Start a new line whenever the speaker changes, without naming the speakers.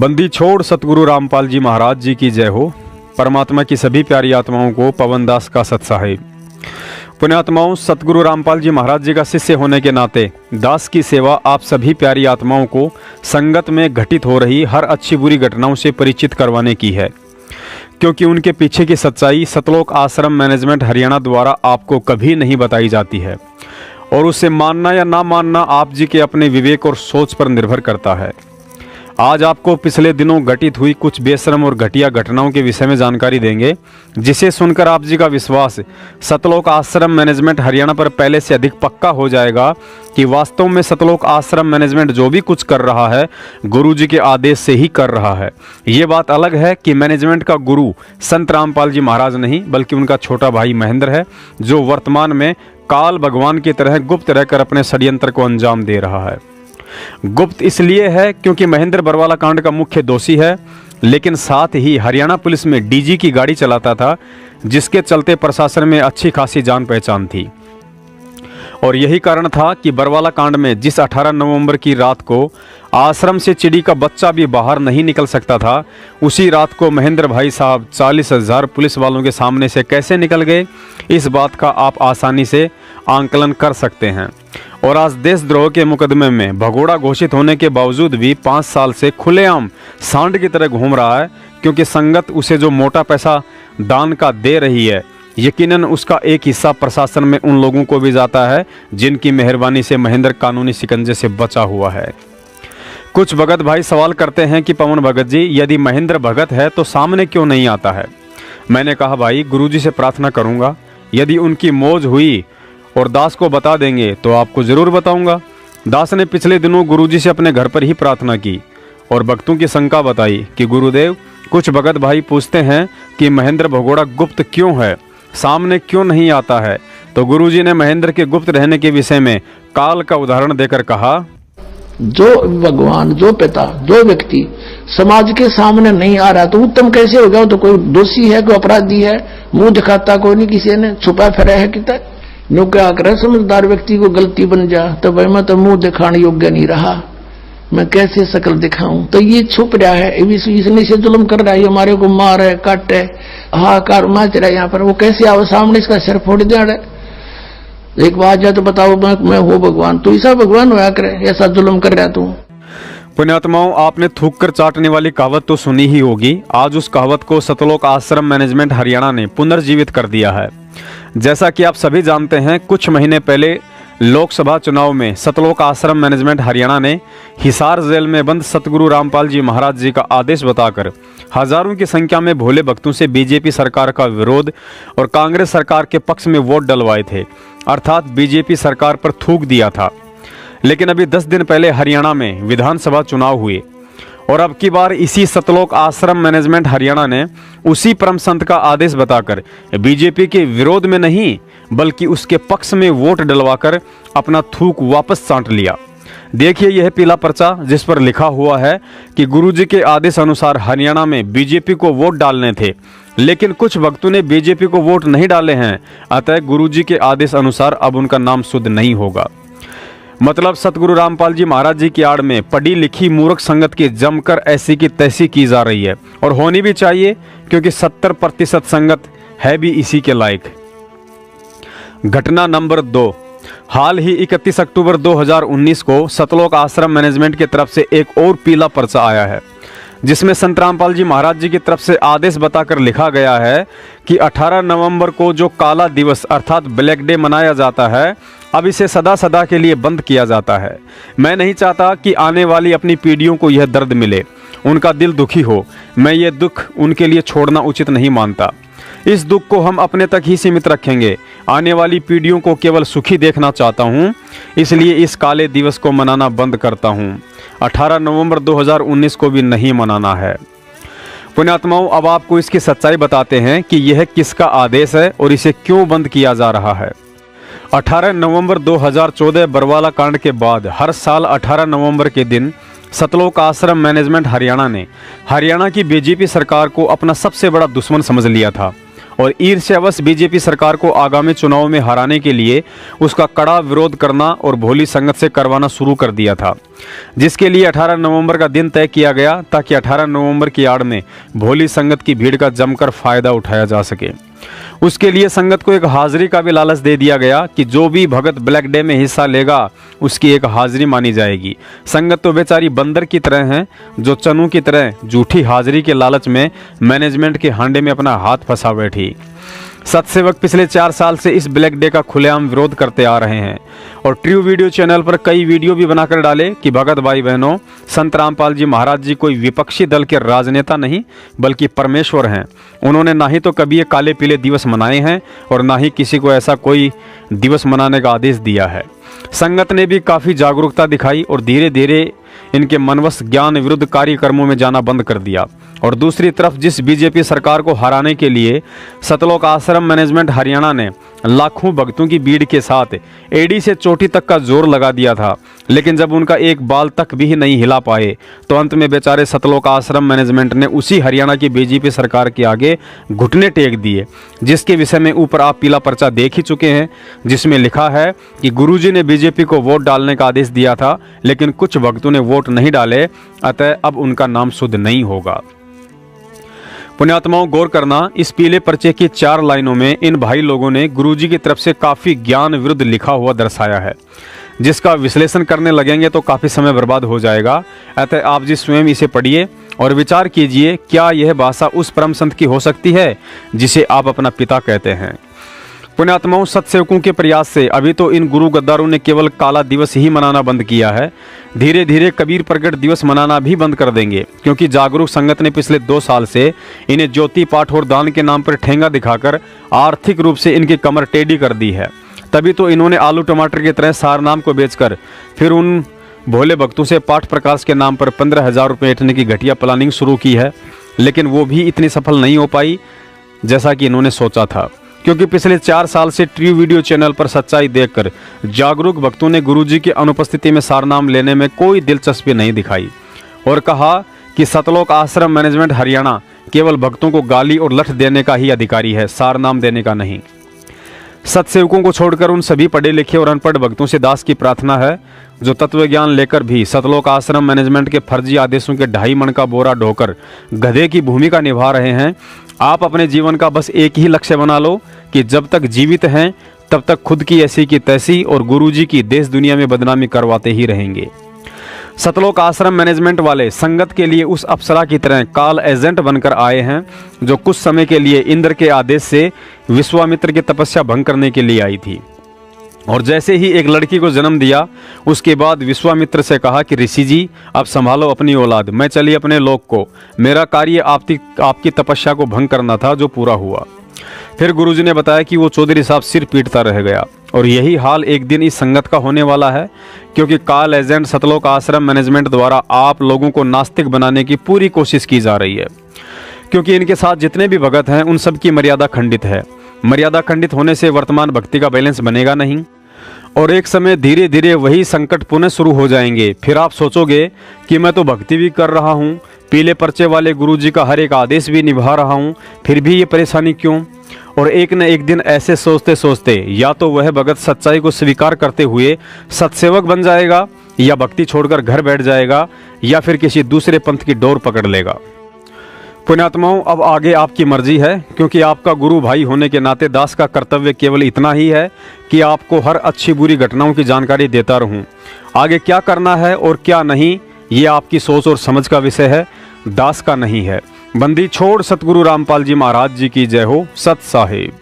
बंदी छोड़ सतगुरु रामपाल जी महाराज जी की जय हो। परमात्मा की सभी प्यारी आत्माओं को पवन दास का सत्साहिब। पुण्यात्माओं, सतगुरु रामपाल जी महाराज जी का शिष्य होने के नाते दास की सेवा आप सभी प्यारी आत्माओं को संगत में घटित हो रही हर अच्छी बुरी घटनाओं से परिचित करवाने की है, क्योंकि उनके पीछे की सच्चाई सतलोक आश्रम मैनेजमेंट हरियाणा द्वारा आपको कभी नहीं बताई जाती है और उसे मानना या ना मानना आप जी के अपने विवेक और सोच पर निर्भर करता है। आज आपको पिछले दिनों घटित हुई कुछ बेशरम और घटिया घटनाओं के विषय में जानकारी देंगे, जिसे सुनकर आप जी का विश्वास सतलोक आश्रम मैनेजमेंट हरियाणा पर पहले से अधिक पक्का हो जाएगा कि वास्तव में सतलोक आश्रम मैनेजमेंट जो भी कुछ कर रहा है गुरु जी के आदेश से ही कर रहा है। ये बात अलग है कि मैनेजमेंट का गुरु संत रामपाल जी महाराज नहीं बल्कि उनका छोटा भाई महेंद्र है, जो वर्तमान में काल भगवान की तरह गुप्त रहकर अपने षड्यंत्र को अंजाम दे रहा है। गुप्त इसलिए है क्योंकि महेंद्र बरवाला कांड का मुख्य दोषी है, लेकिन साथ ही हरियाणा पुलिस में डीजी की गाड़ी चलाता था, जिसके चलते प्रशासन में अच्छी खासी जान पहचान थी। और यही कारण था कि बरवाला कांड में जिस 18 नवंबर की रात को आश्रम से चिड़ी का बच्चा भी बाहर नहीं निकल सकता था, उसी रात को महेंद्र भाई साहब 40,000 पुलिस वालों के सामने से कैसे निकल गए, इस बात का आप आसानी से आंकलन कर सकते हैं। और आज देशद्रोह के मुकदमे में भगोड़ा घोषित होने के बावजूद भी 5 साल से खुलेआम सांड की तरह घूम रहा है, क्योंकि संगत उसे जो मोटा पैसा दान का दे रही है, यकीनन उसका एक हिस्सा प्रशासन में उन लोगों को भी जाता है जिनकी मेहरबानी से महेंद्र कानूनी शिकंजे से बचा हुआ है। कुछ भगत भाई सवाल करते हैं कि पवन भगत जी, यदि महेंद्र भगत है तो सामने क्यों नहीं आता है। मैंने कहा भाई, गुरुजी से प्रार्थना करूंगा, यदि उनकी मौज हुई और दास को बता देंगे तो आपको जरूर बताऊंगा। दास ने पिछले दिनों गुरुजी से अपने घर पर ही प्रार्थना की और भक्तों की शंका बताई कि गुरुदेव, कुछ भगत भाई पूछते हैं कि महेंद्र भगोड़ा गुप्त क्यों है, सामने क्यों नहीं आता है। तो गुरुजी ने महेंद्र के गुप्त रहने के विषय में काल का उदाहरण देकर कहा,
जो भगवान, जो पिता, जो व्यक्ति समाज के सामने नहीं आ रहा तो उत्तम कैसे हो गया। तो कोई दोषी है, कोई अपराधी है, मुंह दिखाता कोई नहीं, किसी ने छुपा फिरा है कि नो क्या करे समझदार व्यक्ति को गलती बन जा तो भाई मैं तो मुंह दिखाने योग्य नहीं रहा, मैं कैसे शकल दिखाऊं। तो ये छुप रहा है, इसने से जुल्म कर रहा है, हमारे को मार है, काट है, हाहाकार मच रहा है यहाँ पर। वो कैसे आओ सामने, इसका सिर फोड़ दे रहा है। एक बात जाए तो बताओ, मैं हो भगवान, तो ऐसा भगवान होया करे, ऐसा जुल्म कर रहा तू।
पुण्यात्माओं, आपने थूक कर चाटने वाली कहावत तो सुनी ही होगी। आज उस कहावत को सतलोक आश्रम मैनेजमेंट हरियाणा ने पुनर्जीवित कर दिया है। जैसा कि आप सभी जानते हैं, कुछ महीने पहले लोकसभा चुनाव में सतलोक आश्रम मैनेजमेंट हरियाणा ने हिसार जेल में बंद सतगुरु रामपाल जी महाराज जी का आदेश बताकर हजारों की संख्या में भोले भक्तों से बीजेपी सरकार का विरोध और कांग्रेस सरकार के पक्ष में वोट डलवाए थे, अर्थात बीजेपी सरकार पर थूक दिया था। लेकिन अभी 10 दिन पहले हरियाणा में विधानसभा चुनाव हुए और अब की बार इसी सतलोक आश्रम मैनेजमेंट हरियाणा ने उसी परम संत का आदेश बताकर बीजेपी के विरोध में नहीं बल्कि उसके पक्ष में वोट डलवाकर अपना थूक वापस चाट लिया। देखिए यह पीला पर्चा जिस पर लिखा हुआ है कि गुरुजी के आदेश अनुसार हरियाणा में बीजेपी को वोट डालने थे, लेकिन कुछ भक्तों ने बीजेपी को वोट नहीं डाले हैं, अतः गुरुजी के आदेश अनुसार अब उनका नाम शुद्ध नहीं होगा। मतलब सतगुरु रामपाल जी महाराज जी की आड़ में पढ़ी लिखी मूर्ख संगत की जमकर ऐसी की तैसी की जा रही है, और होनी भी चाहिए, क्योंकि 70% संगत है भी इसी के लायक। घटना नंबर 2, हाल ही 31 अक्टूबर 2019 को सतलोक आश्रम मैनेजमेंट की तरफ से एक और पीला पर्चा आया है, जिसमें संत रामपाल जी महाराज जी की तरफ से आदेश बताकर लिखा गया है कि 18 नवंबर को जो काला दिवस अर्थात ब्लैक डे मनाया जाता है, अब इसे सदा सदा के लिए बंद किया जाता है। मैं नहीं चाहता कि आने वाली अपनी पीढ़ियों को यह दर्द मिले, उनका दिल दुखी हो। मैं ये दुख उनके लिए छोड़ना उचित नहीं मानता। इस दुख को हम अपने तक ही सीमित रखेंगे। आने वाली पीढ़ियों को केवल सुखी देखना चाहता हूँ, इसलिए इस काले दिवस को मनाना बंद करता हूँ। 18 नवंबर 2019 को भी नहीं मनाना है। पुण्यात्माओं, अब आपको इसकी सच्चाई बताते हैं कि यह किसका आदेश है और इसे क्यों बंद किया जा रहा है। 18 नवंबर 2014 बरवाला कांड के बाद हर साल 18 नवंबर के दिन सतलोक आश्रम मैनेजमेंट हरियाणा ने हरियाणा की बीजेपी सरकार को अपना सबसे बड़ा दुश्मन समझ लिया था और ईर्ष्यावश बीजेपी सरकार को आगामी चुनाव में हराने के लिए उसका कड़ा विरोध करना और भोली संगत से करवाना शुरू कर दिया था। जिसके लिए 18 नवंबर का दिन तय किया गया ताकि 18 नवंबर की आड़ में भोली संगत की भीड़ का जमकर फायदा उठाया जा सके। उसके लिए संगत को एक हाजिरी का भी लालच दे दिया गया कि जो भी भगत ब्लैक डे में हिस्सा लेगा उसकी एक हाजिरी मानी जाएगी। संगत तो बेचारी बंदर की तरह है जो चनू की तरह झूठी हाजिरी के लालच में मैनेजमेंट के हांडे में अपना हाथ फंसा बैठी। सतसेवक पिछले 4 साल से इस ब्लैक डे का खुलेआम विरोध करते आ रहे हैं और ट्रू वीडियो चैनल पर कई वीडियो भी बनाकर डाले कि भगत भाई बहनों, संत रामपाल जी महाराज जी कोई विपक्षी दल के राजनेता नहीं बल्कि परमेश्वर हैं। उन्होंने ना ही तो कभी ये काले पीले दिवस मनाए हैं और ना ही किसी को ऐसा कोई दिवस मनाने का आदेश दिया है। संगत ने भी काफ़ी जागरूकता दिखाई और धीरे धीरे इनके मनवश ज्ञान विरुद्ध कार्यक्रमों में जाना बंद कर दिया। और दूसरी तरफ जिस बीजेपी सरकार को हराने के लिए सतलोक आश्रम मैनेजमेंट हरियाणा ने लाखों भक्तों की भीड़ के साथ एड़ी से चोटी तक का जोर लगा दिया था, लेकिन जब उनका एक बाल तक भी नहीं हिला पाए तो अंत में बेचारे सतलोक आश्रम मैनेजमेंट ने उसी हरियाणा की बीजेपी सरकार के आगे घुटने टेक दिए, जिसके विषय में ऊपर आप पीला पर्चा देख ही चुके हैं, जिसमें लिखा है कि गुरुजी ने बीजेपी को वोट डालने का आदेश दिया था लेकिन कुछ भक्तों ने वोट नहीं डाले, अतः अब उनका नाम शुद्ध नहीं होगा। पुण्यात्माओं, गौर करना, इस पीले पर्चे की 4 लाइनों में इन भाई लोगों ने गुरुजी की तरफ से काफ़ी ज्ञान विरुद्ध लिखा हुआ दर्शाया है, जिसका विश्लेषण करने लगेंगे तो काफ़ी समय बर्बाद हो जाएगा। अतः आप जी स्वयं इसे पढ़िए और विचार कीजिए, क्या यह भाषा उस परम संत की हो सकती है जिसे आप अपना पिता कहते हैं। पुण्यात्माओं, सत्सेवकों के प्रयास से अभी तो इन गुरु गद्दारों ने केवल काला दिवस ही मनाना बंद किया है, धीरे धीरे कबीर प्रगट दिवस मनाना भी बंद कर देंगे, क्योंकि जागरूक संगत ने पिछले 2 साल से इन्हें ज्योति पाठ और दान के नाम पर ठेंगा दिखाकर आर्थिक रूप से इनकी कमर टेढ़ी कर दी है। तभी तो इन्होंने आलू टमाटर की तरह सारनाम को बेचकर फिर उन भोले भक्तों से पाठ प्रकाश के नाम पर 15,000 रुपये ऐंठने की घटिया प्लानिंग शुरू की है, लेकिन वो भी इतनी सफल नहीं हो पाई जैसा कि इन्होंने सोचा था, क्योंकि पिछले 4 साल से ट्रू वीडियो चैनल पर सच्चाई देखकर जागरूक भक्तों ने गुरुजी की अनुपस्थिति में सारनाम लेने में कोई दिलचस्पी नहीं दिखाई और कहा कि सतलोक आश्रम मैनेजमेंट हरियाणा केवल भक्तों को गाली और लठ देने का ही अधिकारी है, सारनाम देने का नहीं। सत्सेवकों को छोड़कर उन सभी पढ़े लिखे और अनपढ़ भक्तों से दास की प्रार्थना है जो तत्व ज्ञान लेकर भी सतलोक आश्रम मैनेजमेंट के फर्जी आदेशों के 2.5 मन का बोरा ढोकर गधे की भूमिका निभा रहे हैं। आप अपने जीवन का बस एक ही लक्ष्य बना लो कि जब तक जीवित हैं तब तक खुद की ऐसी की तैसी और गुरुजी की देश दुनिया में बदनामी करवाते ही रहेंगे। सतलोक आश्रम मैनेजमेंट वाले संगत के लिए उस अप्सरा की तरह काल एजेंट बनकर आए हैं जो कुछ समय के लिए इंद्र के आदेश से विश्वामित्र की तपस्या भंग करने के लिए आई थी और जैसे ही एक लड़की को जन्म दिया उसके बाद विश्वामित्र से कहा कि ऋषि जी अब संभालो अपनी औलाद, मैं चली अपने लोक को, मेरा कार्य आपकी तपस्या को भंग करना था जो पूरा हुआ। फिर गुरुजी ने बताया कि वो चौधरी साहब सिर पीटता रह गया और यही हाल एक दिन इस संगत का होने वाला है, क्योंकि काल एजेंट सतलोक आश्रम मैनेजमेंट द्वारा आप लोगों को नास्तिक बनाने की पूरी कोशिश की जा रही है, क्योंकि इनके साथ जितने भी भगत हैं उन सब की मर्यादा खंडित है। मर्यादा खंडित होने से वर्तमान भक्ति का बैलेंस बनेगा नहीं और एक समय धीरे धीरे वही संकट पुनः शुरू हो जाएंगे। फिर आप सोचोगे कि मैं तो भक्ति भी कर रहा हूँ, पीले पर्चे वाले गुरुजी का हर एक आदेश भी निभा रहा हूँ, फिर भी ये परेशानी क्यों। और एक न एक दिन ऐसे सोचते सोचते या तो वह भगत सच्चाई को स्वीकार करते हुए सत्सेवक बन जाएगा या भक्ति छोड़कर घर बैठ जाएगा या फिर किसी दूसरे पंथ की डोर पकड़ लेगा। पुण्यात्माओं, अब आगे आपकी मर्जी है, क्योंकि आपका गुरु भाई होने के नाते दास का कर्तव्य केवल इतना ही है कि आपको हर अच्छी बुरी घटनाओं की जानकारी देता रहूं। आगे क्या करना है और क्या नहीं ये आपकी सोच और समझ का विषय है, दास का नहीं है। बंदी छोड़ सतगुरु रामपाल जी महाराज जी की जय हो। सत साहिब।